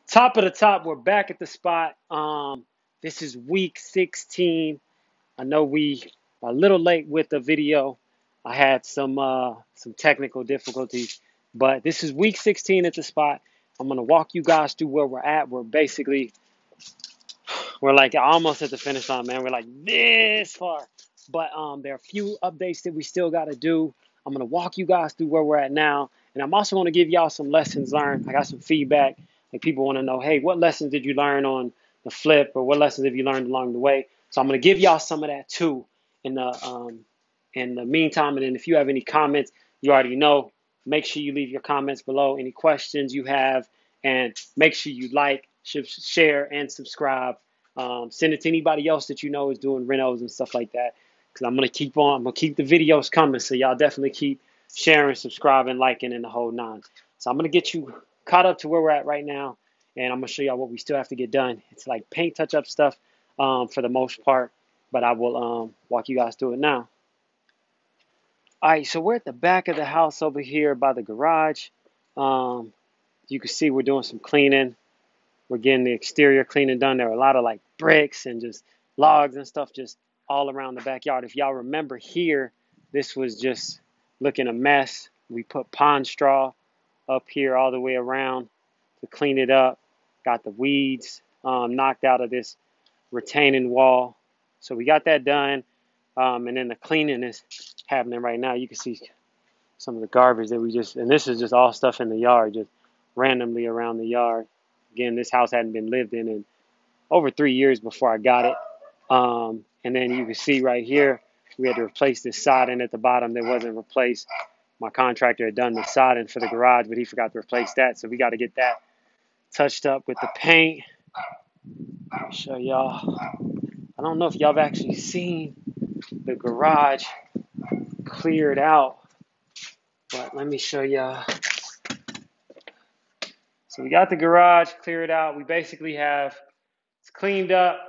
Top of the top, we're back at the spot. This is week 16. I know we are a little late with the video. I had some technical difficulties, but this is week 16 at the spot. I'm gonna walk you guys through where we're at. We're like almost at the finish line, man. We're like this far, but there are a few updates that we still got to do. I'm gonna walk you guys through where we're at now, and I'm also gonna give y'all some lessons learned. I got some feedback. Like people want to know, hey, what lessons did you learn on the flip, or what lessons have you learned along the way? So I'm gonna give y'all some of that too in the meantime. And then if you have any comments, you already know. Make sure you leave your comments below. Any questions you have, and make sure you like, share, and subscribe. Send it to anybody else that you know is doing renos and stuff like that. Because I'm gonna keep the videos coming. So y'all definitely keep sharing, subscribing, liking, and the whole nine. So I'm gonna get you caught up to where we're at right now, and I'm gonna show y'all what we still have to get done. It's like paint touch-up stuff for the most part, but I will walk you guys through it now. All right, so we're at the back of the house over here by the garage. Um, you can see we're doing some cleaning. We're getting the exterior cleaning done. There are a lot of like bricks and just logs and stuff just all around the backyard. If y'all remember here, this was just looking a mess. We put pond straw up here all the way around to clean it up. Got the weeds knocked out of this retaining wall. So we got that done. And then the cleaning is happening right now. You can see some of the garbage that and this is just all stuff in the yard, just randomly around the yard. Again, this house hadn't been lived in over 3 years before I got it. And then you can see right here, we had to replace this siding at the bottom that wasn't replaced. My contractor had done the siding for the garage, but he forgot to replace that. So we got to get that touched up with the paint. I'll show y'all. I don't know if y'all have actually seen the garage cleared out, but let me show y'all. So we got the garage cleared out. We basically have it's cleaned up.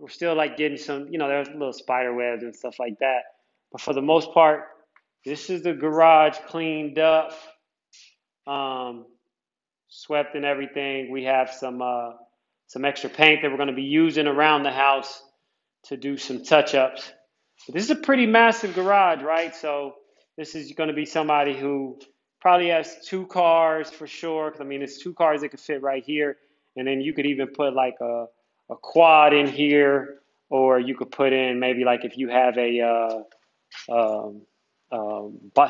We're still like getting some, there's little spider webs and stuff like that. But for the most part, this is the garage cleaned up, um, swept and everything. We have some extra paint that we're going to be using around the house to do some touch-ups. But this is a pretty massive garage, right? So this is going to be somebody who probably has two cars for sure. 'Cause, I mean, it's two cars that could fit right here. And then you could even put like a quad in here, or you could put in maybe like if you have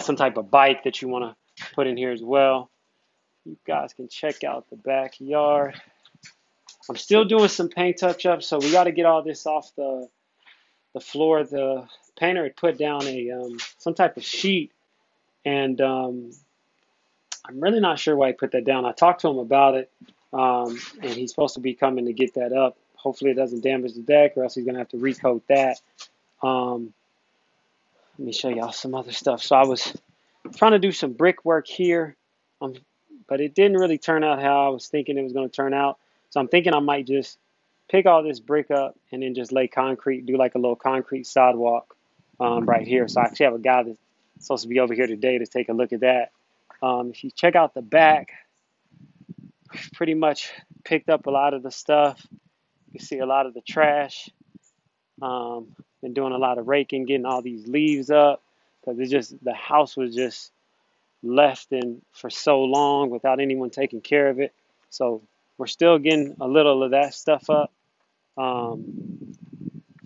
some type of bike that you want to put in here as well. You guys can check out the backyard. I'm still doing some paint touch-ups, so we got to get all this off the floor. The painter had put down some type of sheet, and I'm really not sure why he put that down. I talked to him about it, and he's supposed to be coming to get that up. Hopefully it doesn't damage the deck, or else he's going to have to recoat that. Let me show y'all some other stuff. So I was trying to do some brickwork here, but it didn't really turn out how I was thinking it was going to turn out. So I'm thinking I might just pick all this brick up and then just lay concrete, do like a little concrete sidewalk right here. So I actually have a guy that's supposed to be over here today to take a look at that. If you check out the back, we've pretty much picked up a lot of the stuff. You can see a lot of the trash. Been doing a lot of raking, getting all these leaves up, because the house was just left in for so long without anyone taking care of it. So we're still getting a little of that stuff up. So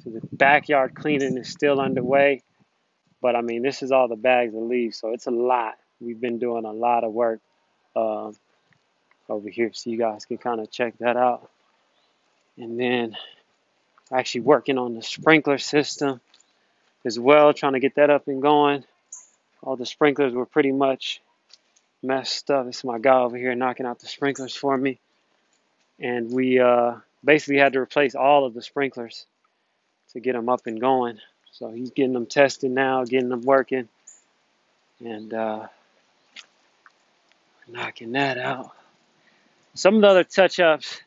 the backyard cleaning is still underway, but I mean, this is all the bags of leaves, so it's a lot. We've been doing a lot of work over here, so you guys can kind of check that out. And then actually working on the sprinkler system as well, trying to get that up and going. All the sprinklers were pretty much messed up. This is my guy over here knocking out the sprinklers for me. And we basically had to replace all of the sprinklers to get them up and going. So he's getting them tested now, getting them working, and knocking that out. Some of the other touch-ups.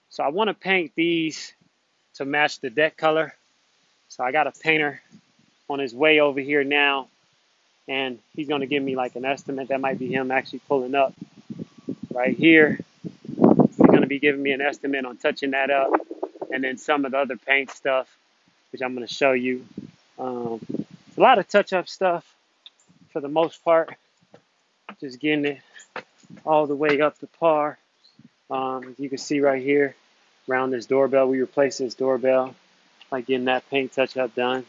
So I want to paint these to match the deck color. So I got a painter on his way over here now, and he's going to give me like an estimate. That might be him actually pulling up right here. going to be giving me an estimate on touching that up, and then some of the other paint stuff, which I'm going to show you. A lot of touch-up stuff for the most part, just getting it all the way up to par. As you can see right here, around this doorbell, we replaced this doorbell, like getting that paint touch-up done.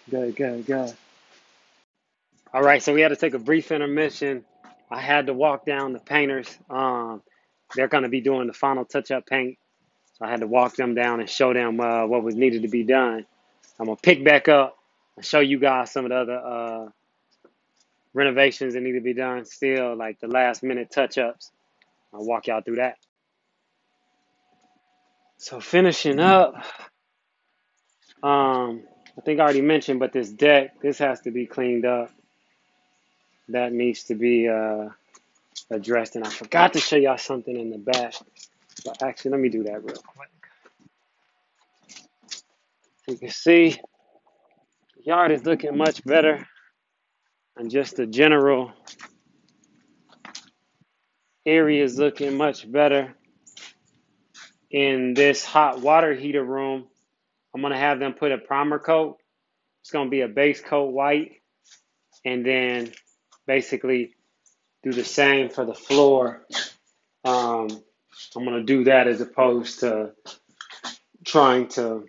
Good. All right, so we had to take a brief intermission. I had to walk down the painters. They're going to be doing the final touch-up paint. So I had to walk them down and show them what was needed to be done. I'm going to pick back up and show you guys some of the other renovations that need to be done still, like the last-minute touch-ups. I'll walk y'all through that. So finishing up, I think I already mentioned, but this deck, this has to be cleaned up. That needs to be addressed. And I forgot to show y'all something in the back. But actually, let me do that real quick. You can see the yard is looking much better. And just the general area is looking much better. In this hot water heater room, I'm going to have them put a primer coat. It's going to be a base coat white. And then basically do the same for the floor. I'm going to do that as opposed to trying to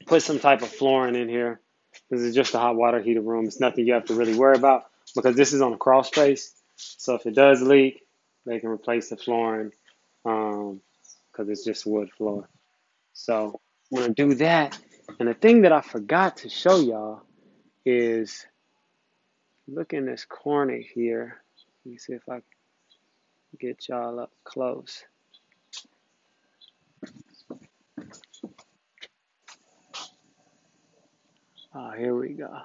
put some type of flooring in here. This is just a hot water heater room. It's nothing you have to really worry about because this is on a crawl space. So if it does leak, they can replace the flooring because it's just wood floor. So I'm going to do that. And the thing that I forgot to show y'all is look in this corner here. Let me see if I can get y'all up close. Oh, here we go.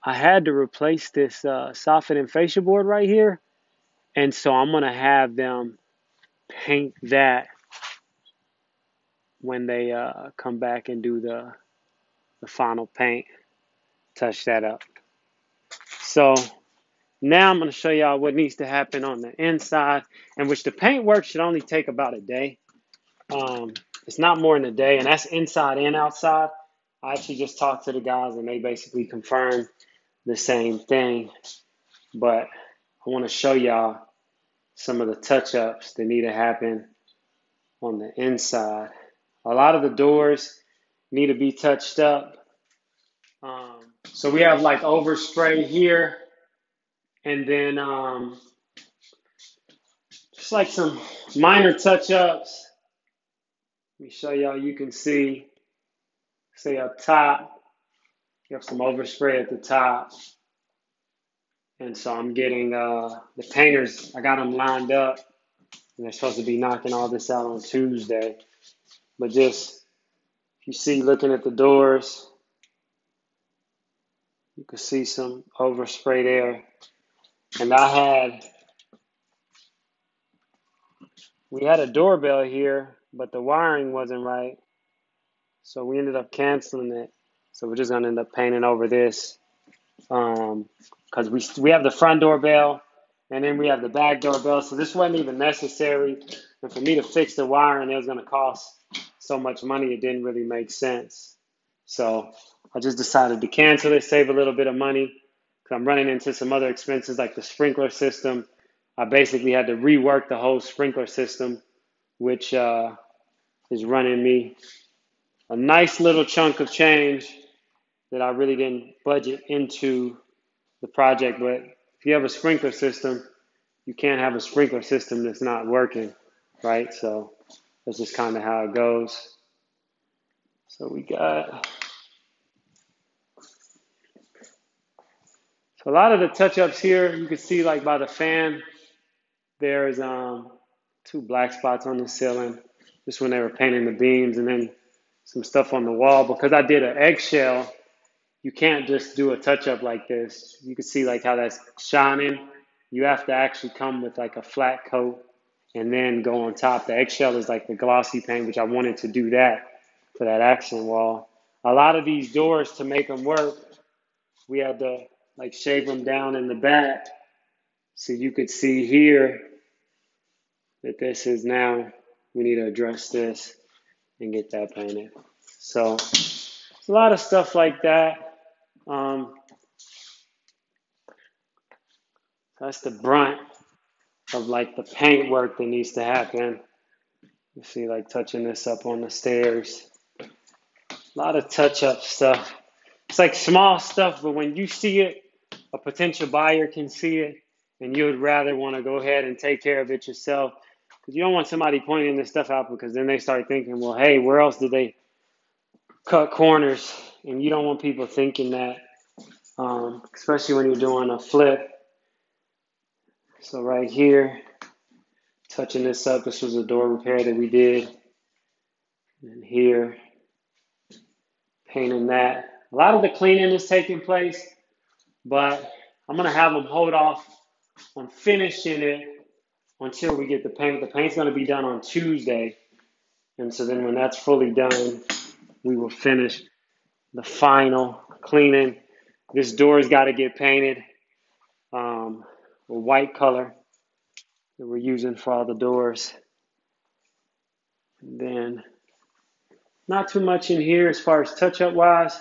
I had to replace this soffit and fascia board right here. And so I'm going to have them paint that when they come back and do the final paint. Touch that up. So now I'm going to show y'all what needs to happen on the inside, and which the paint work should only take about a day. It's not more than a day, and that's inside and outside. I actually just talked to the guys, and they basically confirmed the same thing. But I want to show y'all some of the touch-ups that need to happen on the inside. A lot of the doors need to be touched up. So we have like overspray here, and then just like some minor touch-ups. Let me show y'all. You can see, say up top, you have some overspray at the top. And so I'm getting the painters, I got them lined up, and they're supposed to be knocking all this out on Tuesday. But just, you see, looking at the doors, you can see some overspray there. And we had a doorbell here, but the wiring wasn't right. So we ended up canceling it. So we're just gonna end up painting over this. Because we have the front doorbell, and then we have the back doorbell. So this wasn't even necessary. And for me to fix the wiring, it was gonna cost so much money, it didn't really make sense. So I just decided to cancel it, save a little bit of money, because I'm running into some other expenses like the sprinkler system. I basically had to rework the whole sprinkler system, which is running me a nice little chunk of change that I really didn't budget into the project. But if you have a sprinkler system, you can't have a sprinkler system that's not working, right? So that's just kind of how it goes. So we got, so a lot of the touch-ups here, you can see like by the fan, there's 2 black spots on the ceiling, just when they were painting the beams, and then some stuff on the wall. Because I did an eggshell, you can't just do a touch-up like this. You can see like how that's shining. You have to actually come with like a flat coat and then go on top. The eggshell is like the glossy paint, which I wanted to do that for that accent wall. A lot of these doors, to make them work, we had to like shave them down in the back So you could see here that this is now, we need to address this and get that painted. So it's a lot of stuff like that. That's the brunt of like the paint work that needs to happen. You see, like touching this up on the stairs. A lot of touch-up stuff. It's like small stuff, but when you see it, a potential buyer can see it, and you would rather want to go ahead and take care of it yourself. Because you don't want somebody pointing this stuff out, because then they start thinking, well, hey, where else did they cut corners? And you don't want people thinking that, especially when you're doing a flip. So right here, touching this up, this was a door repair that we did. And here, painting that. A lot of the cleaning is taking place, but I'm going to have them hold off on finishing it until we get the paint. The paint's going to be done on Tuesday. And so then when that's fully done, we will finish the final cleaning. This door's got to get painted a white color that we're using for all the doors. And then not too much in here as far as touch-up wise.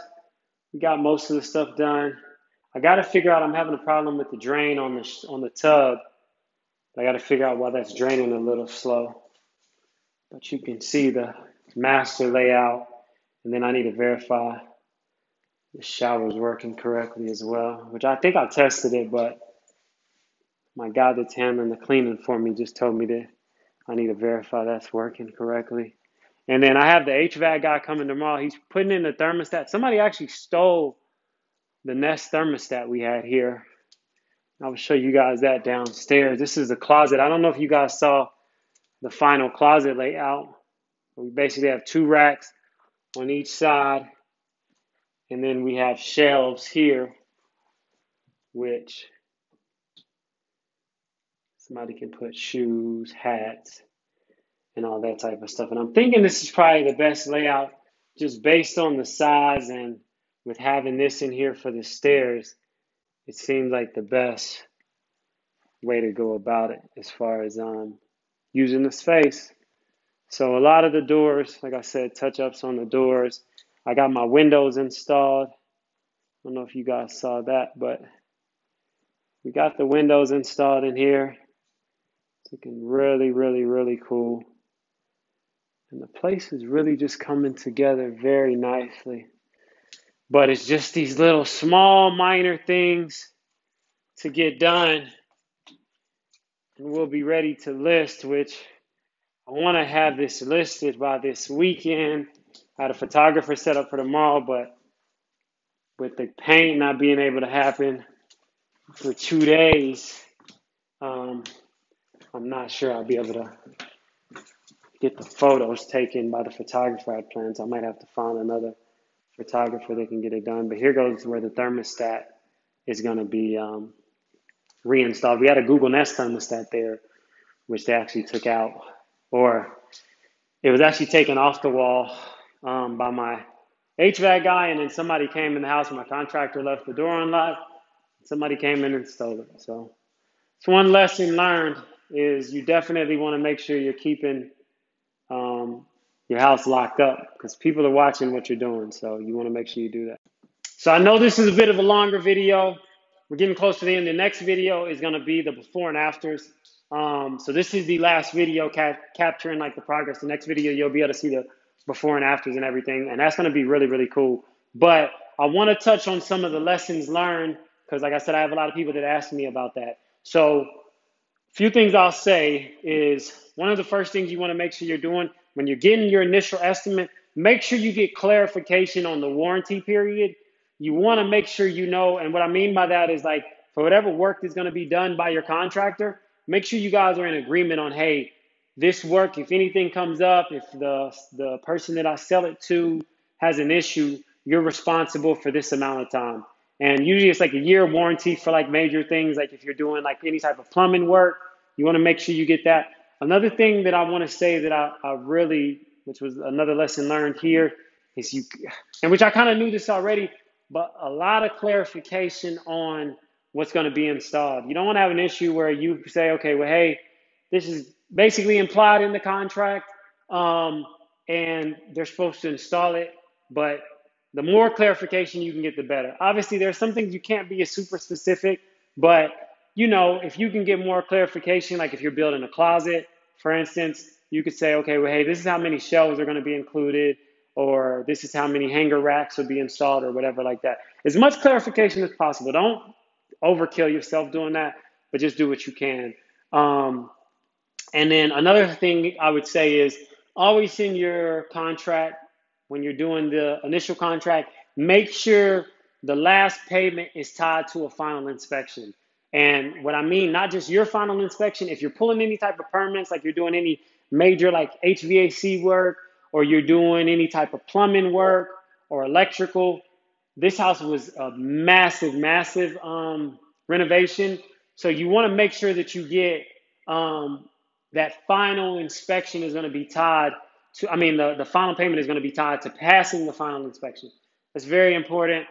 We got most of the stuff done. I got to figure out, I'm having a problem with the drain on the tub. I got to figure out why that's draining a little slow. But you can see the master layout. And then I need to verify the shower is working correctly as well, which I think I tested it, but my guy that's handling the cleaning for me just told me that I need to verify that's working correctly. And then I have the HVAC guy coming tomorrow. He's putting in the thermostat. Somebody actually stole the Nest thermostat we had here. I will show you guys that downstairs. This is the closet. I don't know if you guys saw the final closet layout. We basically have 2 racks on each side. And then we have shelves here, which somebody can put shoes, hats, and all that type of stuff. And I'm thinking this is probably the best layout just based on the size, and with having this in here for the stairs, it seems like the best way to go about it as far as using the space. So a lot of the doors, like I said, touch-ups on the doors. I got my windows installed. I don't know if you guys saw that, but we got the windows installed in here. It's looking really, really, really cool. And the place is really just coming together very nicely. But it's just these little small minor things to get done. And we'll be ready to list, which I want to have this listed by this weekend. I had a photographer set up for tomorrow, but with the paint not being able to happen for 2 days, I'm not sure I'll be able to get the photos taken by the photographer I had planned. So I might have to find another photographer that can get it done. But here goes where the thermostat is going to be reinstalled. We had a Google Nest thermostat there, which they actually took out, or it was actually taken off the wall by my HVAC guy, and then somebody came in the house. My contractor left the door unlocked. Somebody came in and stole it. So it's one lesson learned is you definitely want to make sure you're keeping your house locked up, because people are watching what you're doing. So you want to make sure you do that. So I know this is a bit of a longer video. We're getting close to the end. The next video is going to be the before and afters. So this is the last video capturing like the progress. The next video, you'll be able to see the before and afters and everything. And that's going to be really, really cool. But I want to touch on some of the lessons learned, because like I said, I have a lot of people that ask me about that. So a few things I'll say is, one of the first things you want to make sure you're doing when you're getting your initial estimate, make sure you get clarification on the warranty period. You want to make sure you know, and what I mean by that is like, for whatever work is going to be done by your contractor, make sure you guys are in agreement on, hey, this work, if anything comes up, if the person that I sell it to has an issue, you're responsible for this amount of time. And usually it's like a year warranty for like major things, like if you're doing like any type of plumbing work, you want to make sure you get that. Another thing that I want to say that I really, which was another lesson learned here, is and which I kind of knew this already, but a lot of clarification on what's going to be installed. You don't want to have an issue where you say, okay, well, hey, this is basically implied in the contract, and they're supposed to install it, but the more clarification you can get, the better. Obviously, there's some things you can't be as super specific, but if you can get more clarification, like if you're building a closet, for instance, you could say, okay, well, hey, this is how many shelves are going to be included, or this is how many hanger racks will be installed, or whatever like that. As much clarification as possible. Don't overkill yourself doing that, but just do what you can. And then another thing I would say is always in your contract, when you're doing the initial contract, make sure the last payment is tied to a final inspection. And what I mean, not just your final inspection, if you're pulling any type of permits, like you're doing any major like HVAC work, or you're doing any type of plumbing work or electrical, this house was a massive, massive renovation. So you want to make sure that you get that final inspection is going to be tied to, the final payment is going to be tied to passing the final inspection. That's very important.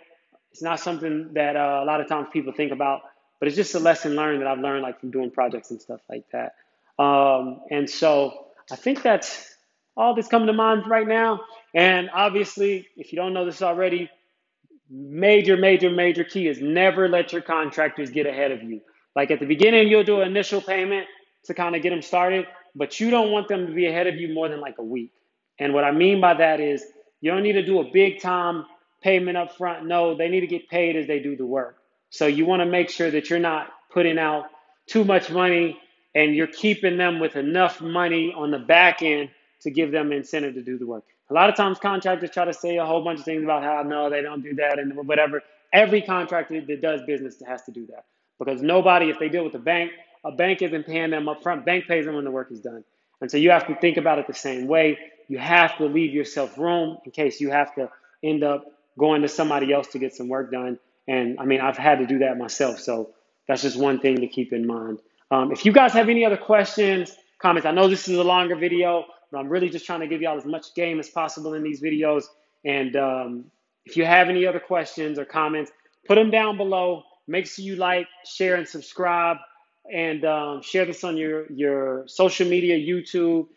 It's not something that a lot of times people think about, but it's just a lesson learned that I've learned like from doing projects and stuff like that. And so I think that's all that's coming to mind right now. And obviously, if you don't know this already, major, major, major key is never let your contractors get ahead of you. Like at the beginning, you'll do an initial payment to kind of get them started, but you don't want them to be ahead of you more than like a week. And what I mean by that is you don't need to do a big time payment up front. No, they need to get paid as they do the work. So you want to make sure that you're not putting out too much money and you're keeping them with enough money on the back end to give them incentive to do the work. A lot of times contractors try to say a whole bunch of things about how no, they don't do that and whatever. Every contractor that does business has to do that, because nobody, if they deal with a bank isn't paying them up front. Bank pays them when the work is done. And so you have to think about it the same way. You have to leave yourself room in case you have to end up going to somebody else to get some work done. And I've had to do that myself. So that's just one thing to keep in mind. If you guys have any other questions, comments, I know this is a longer video, but I'm really just trying to give y'all as much game as possible in these videos. And if you have any other questions or comments, put them down below. Make sure you like, share, and subscribe. And share this on your social media, YouTube,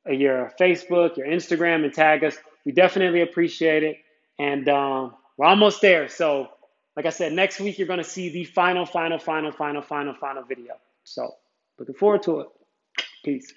your Facebook, your Instagram, and tag us. We definitely appreciate it. And we're almost there. So like I said, next week you're going to see the final video. So looking forward to it. Peace.